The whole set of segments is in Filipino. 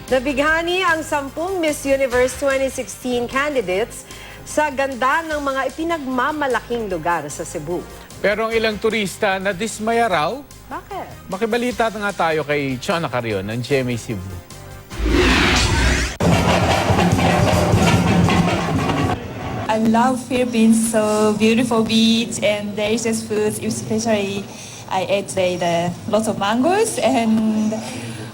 Nabighani ang 10 Miss Universe 2016 candidates sa ganda ng mga ipinagmamalaking lugar sa Cebu. Pero ang ilang turista na dismaya raw. Bakit? Makibalita na nga tayo kay Chona Carion ng GMA Cebu. I love Philippines, so beautiful beach and delicious foods, especially I ate today lots of mangoes and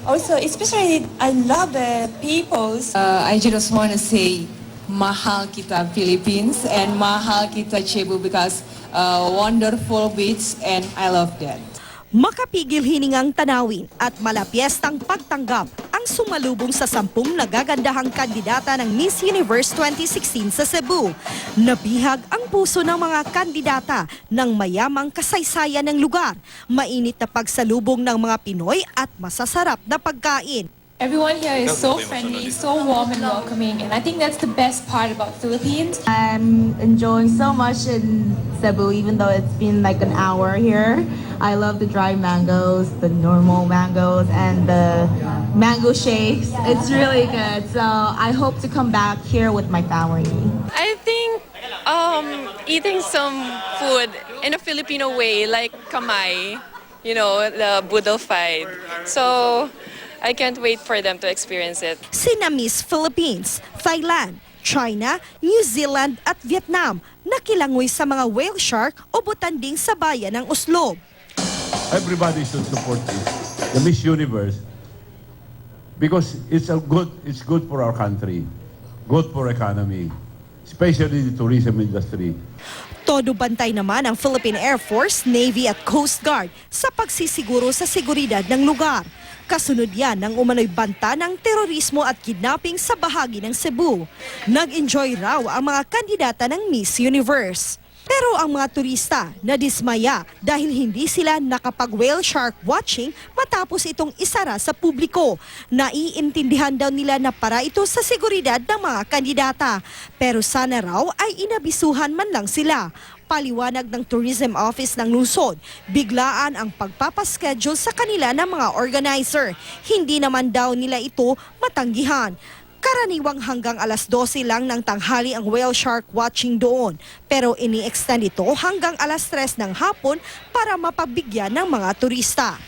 also especially I love the peoples. I just want to say mahal kita Philippines and mahal kita Cebu because wonderful beach and I love that. Makapigil hiningang tanawin at malapiestang pagtanggap ang sumalubong sa 10 nagagandahang kandidata ng Miss Universe 2016 sa Cebu. Nabihag ang puso ng mga kandidata ng mayamang kasaysayan ng lugar, mainit na pagsalubong ng mga Pinoy at masasarap na pagkain. Everyone here is so friendly, so warm and welcoming, and I think that's the best part about Philippines. I'm enjoying so much in Cebu, even though it's been like an hour here. I love the dry mangoes, the normal mangoes, and the mango shakes. It's really good. So I hope to come back here with my family. I think eating some food in a Filipino way, like kamay, you know, the budol fight. So I can't wait for them to experience it. Sina Miss Philippines, Thailand, China, New Zealand at Vietnam nakilangoy sa mga whale shark o butanding sa bayan ng Oslob. Everybody should support the Miss Universe because it's good for our country, good for economy, especially the tourism industry. Todo bantay naman ang Philippine Air Force, Navy at Coast Guard sa pagsisiguro sa seguridad ng lugar. Kasunod yan ng umano'y banta ng terorismo at kidnapping sa bahagi ng Cebu. Nag-enjoy raw ang mga kandidata ng Miss Universe. Pero ang mga turista nadismaya dahil hindi sila nakapag-whale shark watching matapos itong isara sa publiko. Naiintindihan daw nila na para ito sa seguridad ng mga kandidata. Pero sana raw ay inabisuhan man lang sila. Paliwanag ng Tourism Office ng lungsod, biglaan ang pagpapaschedule sa kanila ng mga organizer. Hindi naman daw nila ito matanggihan. Karaniwang hanggang alas 12 lang ng tanghali ang whale shark watching doon. Pero ini-extend ito hanggang alas 3 ng hapon para mapabigyan ng mga turista.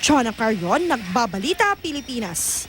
Chona Carion, Nagbabalita, Pilipinas.